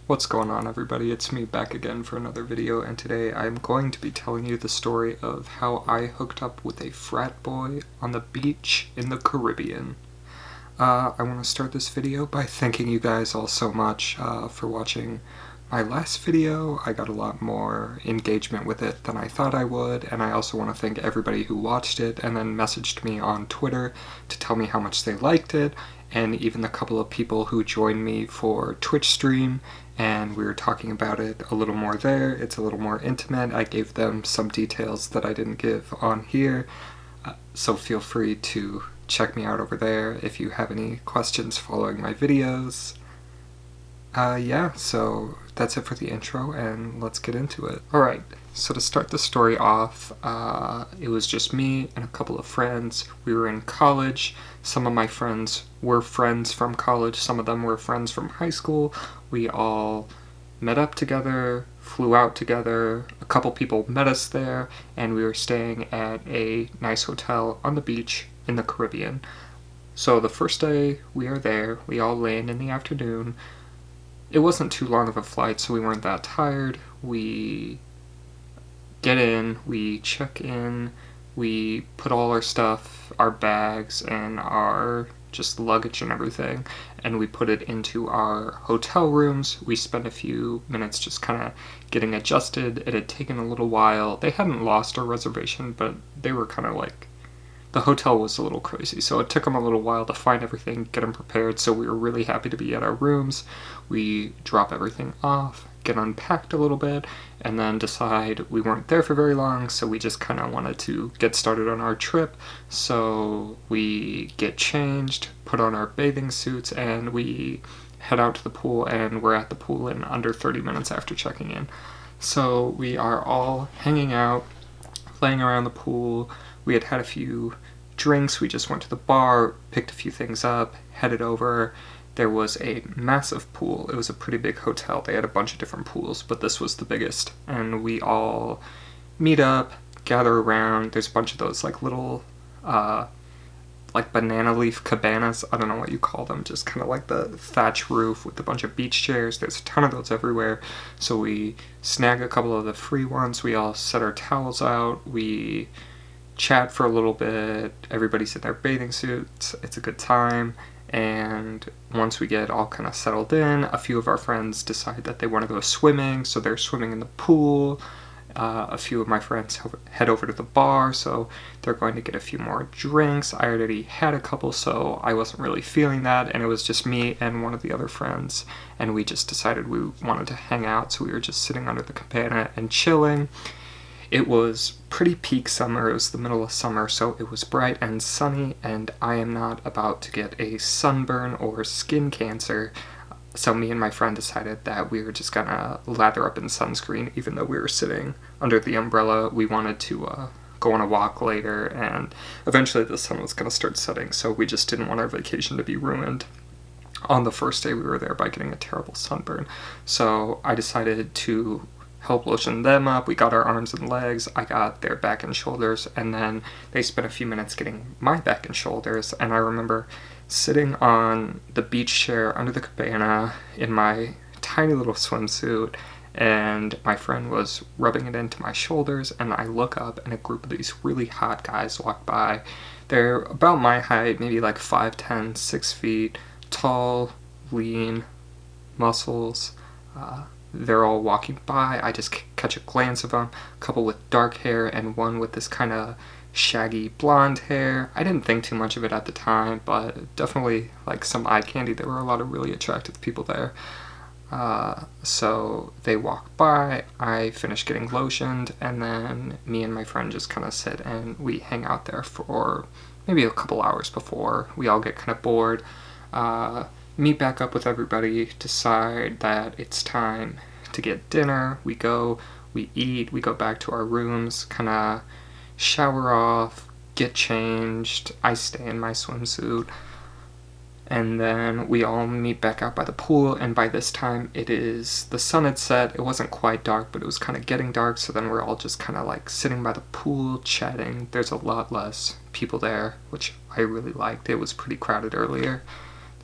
What's going on, everybody? It's me back again for another video, and today I'm going to be telling you the story of how I hooked up with a frat boy on the beach in the Caribbean. I want to start this video by thanking you guys all so much for watching my last video. I got a lot more engagement with it than I thought I would, and I also want to thank everybody who watched it and then messaged me on Twitter to tell me how much they liked it, and even the couple of people who joined me for Twitch stream, and we were talking about it a little more there. It's a little more intimate. I gave them some details that I didn't give on here, so feel free to check me out over there if you have any questions following my videos. Yeah, so that's it for the intro, and let's get into it. Alright, so to start the story off, it was just me and a couple of friends. We were in college. Some of my friends were friends from college, some of them were friends from high school. We all met up together, flew out together, a couple people met us there, and we were staying at a nice hotel on the beach in the Caribbean. So the first day we are there, we all land in the afternoon. It wasn't too long of a flight, so we weren't that tired. We get in, we check in, we put all our stuff, our bags, and our just luggage and everything, and we put it into our hotel rooms. We spent a few minutes just kind of getting adjusted. It had taken a little while. They hadn't lost our reservation, but they were kind of like, the hotel was a little crazy, so it took them a little while to find everything, get them prepared, so we were really happy to be at our rooms. We drop everything off, get unpacked a little bit, and then decide we weren't there for very long, so we just kind of wanted to get started on our trip. So we get changed, put on our bathing suits, and we head out to the pool, and we're at the pool in under 30 minutes after checking in. So we are all hanging out, playing around the pool. We had a few drinks. We just went to the bar, picked a few things up, headed over. There was a massive pool. It was a pretty big hotel. They had a bunch of different pools, but this was the biggest. And we all meet up, gather around. There's a bunch of those like little like banana leaf cabanas. I don't know what you call them, just kind of like the thatch roof with a bunch of beach chairs. There's a ton of those everywhere. So we snag a couple of the free ones. We all set our towels out. We chat for a little bit. Everybody's in their bathing suits. It's a good time. And once we get all kind of settled in, a few of our friends decide that they want to go swimming, so they're swimming in the pool. A few of my friends head over to the bar, so they're going to get a few more drinks. I already had a couple, so I wasn't really feeling that, and it was just me and one of the other friends, and we just decided we wanted to hang out, so we were just sitting under the cabana and chilling. It was pretty peak summer. It was the middle of summer, so it was bright and sunny, and I am not about to get a sunburn or skin cancer. So me and my friend decided that we were just gonna lather up in sunscreen, even though we were sitting under the umbrella. We wanted to go on a walk later, and eventually the sun was gonna start setting, so we just didn't want our vacation to be ruined on the first day we were there by getting a terrible sunburn. So I decided to help lotion them up. We got our arms and legs, I got their back and shoulders, and then they spent a few minutes getting my back and shoulders. And I remember sitting on the beach chair under the cabana in my tiny little swimsuit, and my friend was rubbing it into my shoulders, and I look up and a group of these really hot guys walk by. They're about my height, maybe like 5'10", 6 feet, tall, lean, muscles. They're all walking by. I just catch a glance of them, a couple with dark hair and one with this kind of shaggy blonde hair. I didn't think too much of it at the time, but definitely like some eye candy. There were a lot of really attractive people there. So they walk by, I finish getting lotioned, and then me and my friend just kind of sit and we hang out there for maybe a couple hours before we all get kind of bored. Meet back up with everybody, decide that it's time to get dinner. We go, we eat, we go back to our rooms, kind of shower off, get changed. I stay in my swimsuit, and then we all meet back out by the pool, and by this time the sun had set. It wasn't quite dark, but it was kind of getting dark, so then we're all just kind of like sitting by the pool chatting. There's a lot less people there, which I really liked. It was pretty crowded earlier.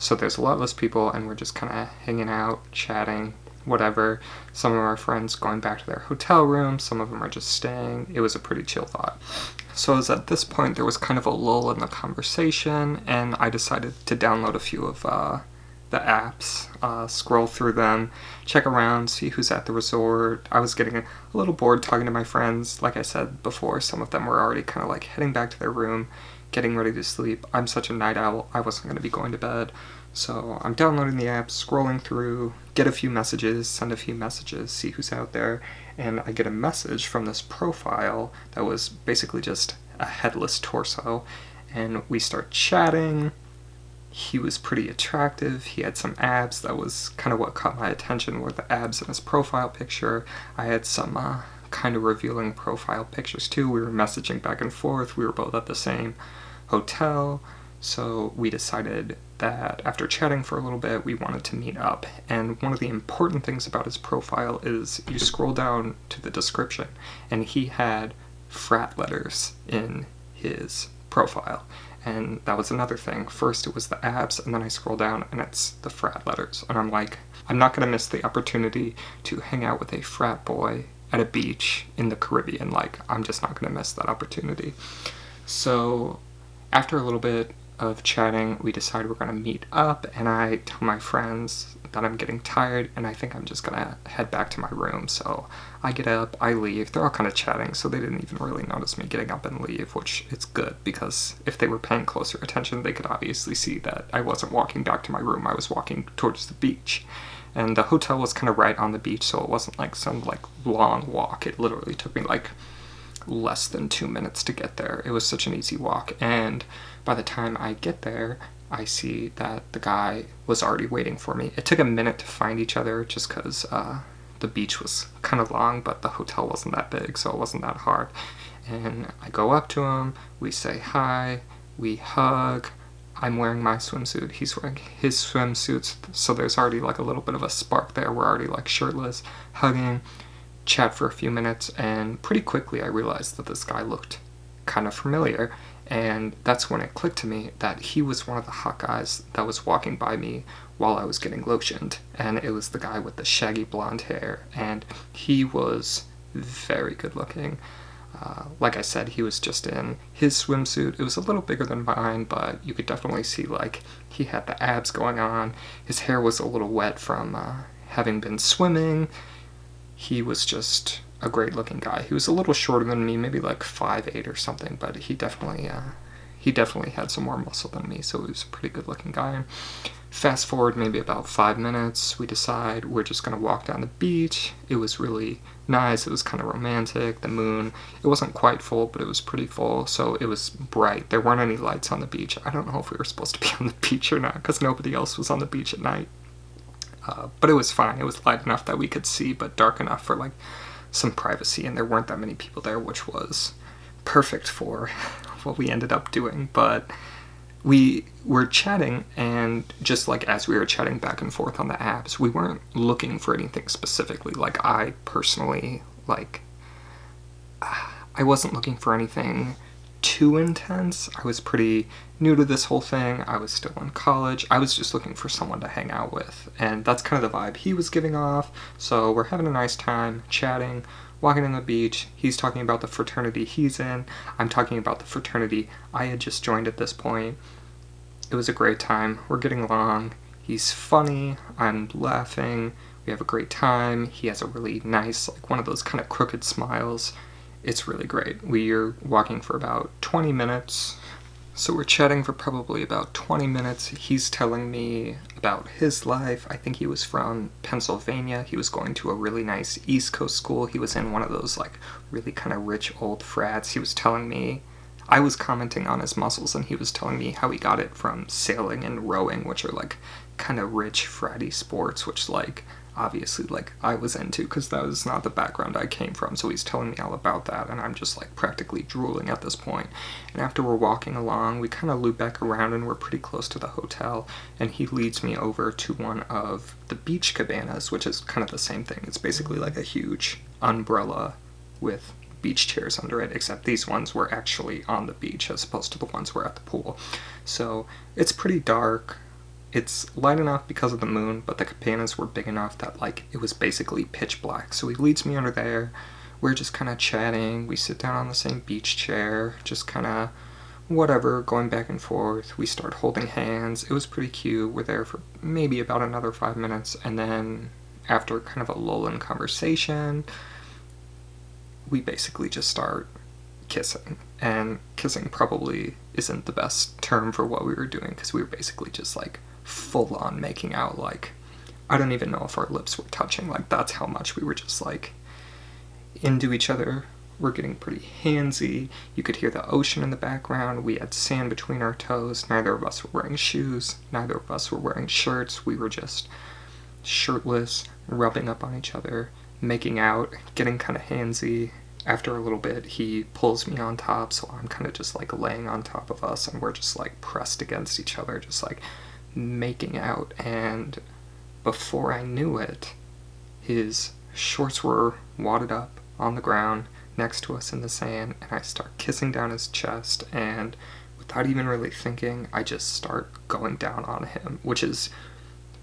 So there's a lot less people, and we're just kind of hanging out, chatting, whatever. Some of our friends going back to their hotel room, some of them are just staying. It was a pretty chill vibe. So it was at this point there was kind of a lull in the conversation, and I decided to download a few of the apps, scroll through them, check around, see who's at the resort. I was getting a little bored talking to my friends. Like I said before, some of them were already kind of like heading back to their room, getting ready to sleep. I'm such a night owl, I wasn't going to be going to bed. So I'm downloading the app, scrolling through, get a few messages, send a few messages, see who's out there, and I get a message from this profile that was basically just a headless torso, and we start chatting. He was pretty attractive, he had some abs. That was kind of what caught my attention, were the abs in his profile picture. I had some kind of revealing profile pictures too. We were messaging back and forth, we were both at the same hotel, so we decided that after chatting for a little bit, we wanted to meet up. And one of the important things about his profile is you scroll down to the description, and he had frat letters in his profile. And that was another thing. First it was the abs, and then I scroll down and it's the frat letters. And I'm like, I'm not gonna miss the opportunity to hang out with a frat boy at a beach in the Caribbean. Like, I'm just not gonna miss that opportunity. So after a little bit of chatting, we decide we're gonna meet up, and I tell my friends that I'm getting tired and I think I'm just gonna head back to my room. So I get up, I leave. They're all kind of chatting, so they didn't even really notice me getting up and leave, which it's good, because if they were paying closer attention, they could obviously see that I wasn't walking back to my room, I was walking towards the beach. And the hotel was kind of right on the beach, so it wasn't like some like long walk. It literally took me like less than 2 minutes to get there. It was such an easy walk, and by the time I get there, I see that the guy was already waiting for me. It took a minute to find each other just because the beach was kind of long, but the hotel wasn't that big, so it wasn't that hard. And I go up to him, we say hi, we hug. I'm wearing my swimsuit, he's wearing his swimsuits, so there's already like a little bit of a spark there. We're already like shirtless, hugging, chat for a few minutes, and pretty quickly I realized that this guy looked kind of familiar. And that's when it clicked to me that he was one of the hot guys that was walking by me while I was getting lotioned. And it was the guy with the shaggy blonde hair, and he was very good looking. Like I said, he was just in his swimsuit. It was a little bigger than mine, but you could definitely see like he had the abs going on. His hair was a little wet from having been swimming. He was just a great looking guy. He was a little shorter than me, maybe like 5'8" or something, but he definitely had some more muscle than me, so he was a pretty good looking guy. Fast forward maybe about 5 minutes, we decide we're just gonna walk down the beach. It was really nice, it was kind of romantic, the moon, it wasn't quite full, but it was pretty full, so it was bright. There weren't any lights on the beach. I don't know if we were supposed to be on the beach or not, because nobody else was on the beach at night. But it was fine, it was light enough that we could see, but dark enough for like some privacy, and there weren't that many people there, which was perfect for what we ended up doing. But we were chatting, and just like as we were chatting back and forth on the apps, we weren't looking for anything specifically. Like I personally, like I wasn't looking for anything too intense. I was pretty new to this whole thing. I was still in college. I was just looking for someone to hang out with, and that's kind of the vibe he was giving off. So we're having a nice time chatting, walking on the beach. He's talking about the fraternity he's in. I'm talking about the fraternity I had just joined at this point. It was a great time. We're getting along. He's funny. I'm laughing. We have a great time. He has a really nice, like one of those kind of crooked smiles. It's really great. We're walking for about 20 minutes. So we're chatting for probably about 20 minutes. He's telling me about his life. I think he was from Pennsylvania. He was going to a really nice East Coast school. He was in one of those like really kind of rich old frats. He was telling me, I was commenting on his muscles, and he was telling me how he got it from sailing and rowing, which are like kind of rich fratty sports, which like obviously like I was into, because that was not the background I came from. So he's telling me all about that, and I'm just like practically drooling at this point. And after we're walking along, we kind of loop back around, and we're pretty close to the hotel, and he leads me over to one of the beach cabanas, which is kind of the same thing. It's basically like a huge umbrella with beach chairs under it, except these ones were actually on the beach as opposed to the ones were at the pool. So it's pretty dark. It's light enough because of the moon, but the cabanas were big enough that like it was basically pitch black. So he leads me under there. We're just kind of chatting. We sit down on the same beach chair, just kind of whatever, going back and forth. We start holding hands. It was pretty cute. We're there for maybe about another 5 minutes, and then after kind of a lull in conversation, we basically just start kissing. And kissing probably isn't the best term for what we were doing, because we were basically just like full on making out. Like, I don't even know if our lips were touching. Like, that's how much we were just like into each other. We're getting pretty handsy. You could hear the ocean in the background. We had sand between our toes. Neither of us were wearing shoes. Neither of us were wearing shirts. We were just shirtless, rubbing up on each other, making out, getting kind of handsy. After a little bit, he pulls me on top, so I'm kind of just like laying on top of us, and we're just like pressed against each other, just like making out. And before I knew it, his shorts were wadded up on the ground next to us in the sand, and I start kissing down his chest, and without even really thinking, I just start going down on him, which is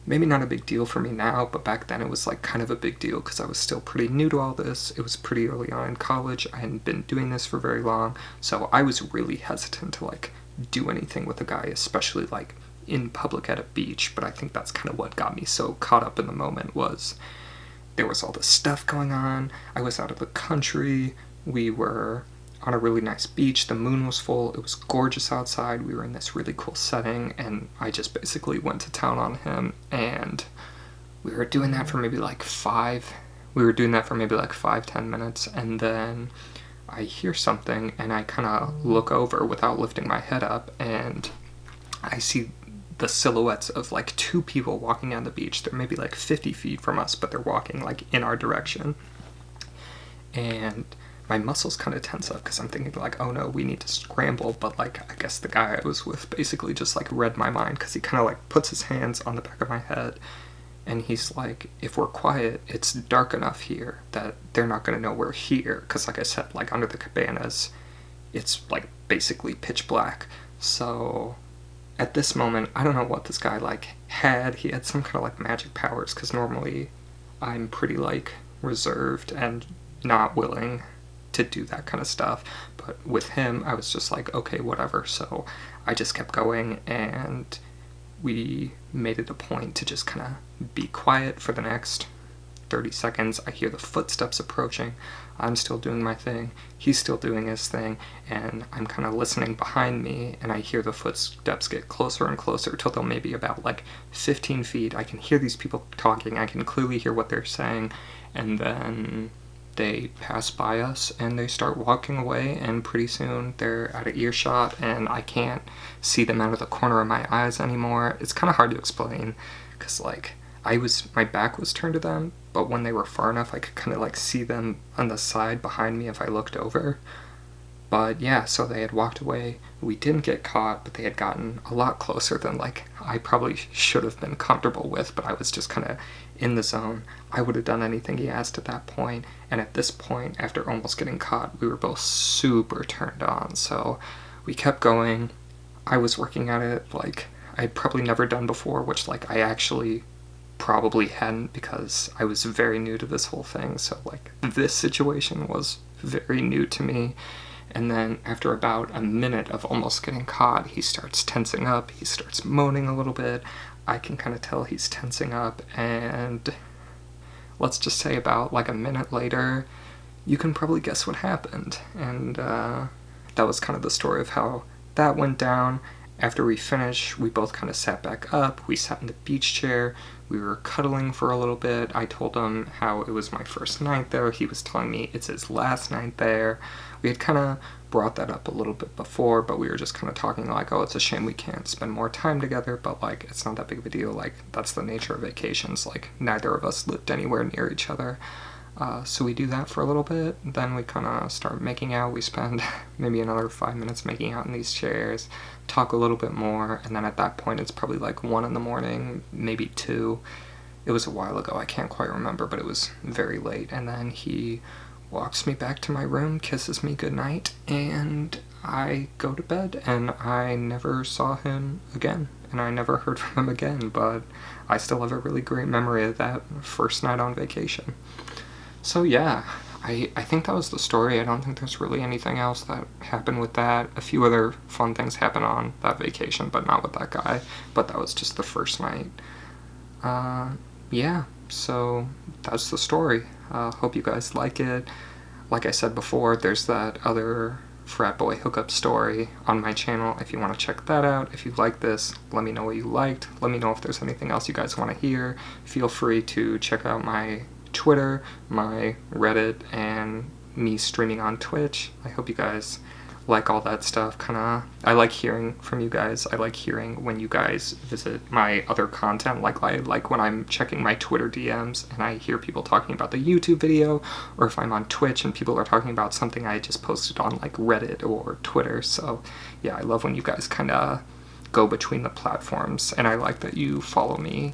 maybe not a big deal for me now, but back then it was like kind of a big deal because I was still pretty new to all this. It was pretty early on in college. I hadn't been doing this for very long, so I was really hesitant to like do anything with a guy, especially like in public at a beach. But I think that's kind of what got me so caught up in the moment. Was there was all this stuff going on. I was out of the country. We were on a really nice beach. The moon was full. It was gorgeous outside. We were in this really cool setting, and I just basically went to town on him. And we were doing that for maybe like 5-10 minutes, and then I hear something, and I kind of look over without lifting my head up, and I see the silhouettes of like two people walking on the beach. They're maybe like 50 feet from us, but they're walking like in our direction. And my muscles kind of tense up because I'm thinking like, oh no, we need to scramble. But like, I guess the guy I was with basically just like read my mind, because he kind of like puts his hands on the back of my head, and he's like, if we're quiet, it's dark enough here that they're not going to know we're here. Because like I said, like under the cabanas, it's like basically pitch black. So at this moment, I don't know what this guy like had. He had some kind of like magic powers, because normally I'm pretty like reserved and not willing to do that kind of stuff. But with him, I was just like, okay, whatever. So I just kept going, and we made it a point to just kind of be quiet for the next 30 seconds. I hear the footsteps approaching. I'm still doing my thing. He's still doing his thing. And I'm kind of listening behind me, and I hear the footsteps get closer and closer till they're maybe about like 15 feet. I can hear these people talking. I can clearly hear what they're saying. And then they pass by us, and they start walking away, and pretty soon they're out of earshot, and I can't see them out of the corner of my eyes anymore. It's kind of hard to explain, because like my back was turned to them, but when they were far enough, I could kind of like see them on the side behind me if I looked over. But yeah, so they had walked away. We didn't get caught, but they had gotten a lot closer than like I probably should have been comfortable with, but I was just kind of in the zone. I would have done anything he asked at that point, and at this point, after almost getting caught, we were both super turned on, so we kept going. I was working at it like I'd probably never done before, which like I actually probably hadn't, because I was very new to this whole thing, so like this situation was very new to me. And then after about a minute of almost getting caught, he starts tensing up, he starts moaning a little bit. I can kind of tell he's tensing up, and let's just say about like a minute later, you can probably guess what happened. And that was kind of the story of how that went down. After we finished, we both kind of sat back up, we sat in the beach chair, we were cuddling for a little bit. I told him how it was my first night there, he was telling me it's his last night there. We had kind of brought that up a little bit before, but we were just kind of talking like, oh, it's a shame we can't spend more time together, but like, it's not that big of a deal, like, that's the nature of vacations, like, neither of us lived anywhere near each other. So we do that for a little bit, then we kind of start making out. We spend maybe another 5 minutes making out in these chairs, talk a little bit more, and then at that point it's probably like 1 in the morning, maybe 2. It was a while ago, I can't quite remember, but it was very late, and then he walks me back to my room, kisses me goodnight, and I go to bed and I never saw him again, and I never heard from him again, but I still have a really great memory of that first night on vacation. So yeah, I think that was the story. I don't think there's really anything else that happened with that. A few other fun things happened on that vacation, but not with that guy. But that was just the first night. Yeah, so that's the story. Hope you guys like it. Like I said before, there's that other frat boy hookup story on my channel if you want to check that out. If you like this, let me know what you liked. Let me know if there's anything else you guys want to hear. Feel free to check out my Twitter, my Reddit, and me streaming on Twitch. I hope you guys like all that stuff. I like hearing from you guys. I like hearing when you guys visit my other content. I like when I'm checking my Twitter DMs and I hear people talking about the YouTube video, or if I'm on Twitch and people are talking about something I just posted on like Reddit or Twitter. So yeah, I love when you guys kind of go between the platforms, and I like that you follow me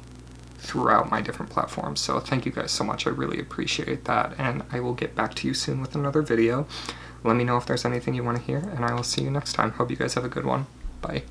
throughout my different platforms. So thank you guys so much. I really appreciate that, and I will get back to you soon with another video. Let me know if there's anything you want to hear, and I will see you next time. Hope you guys have a good one. Bye.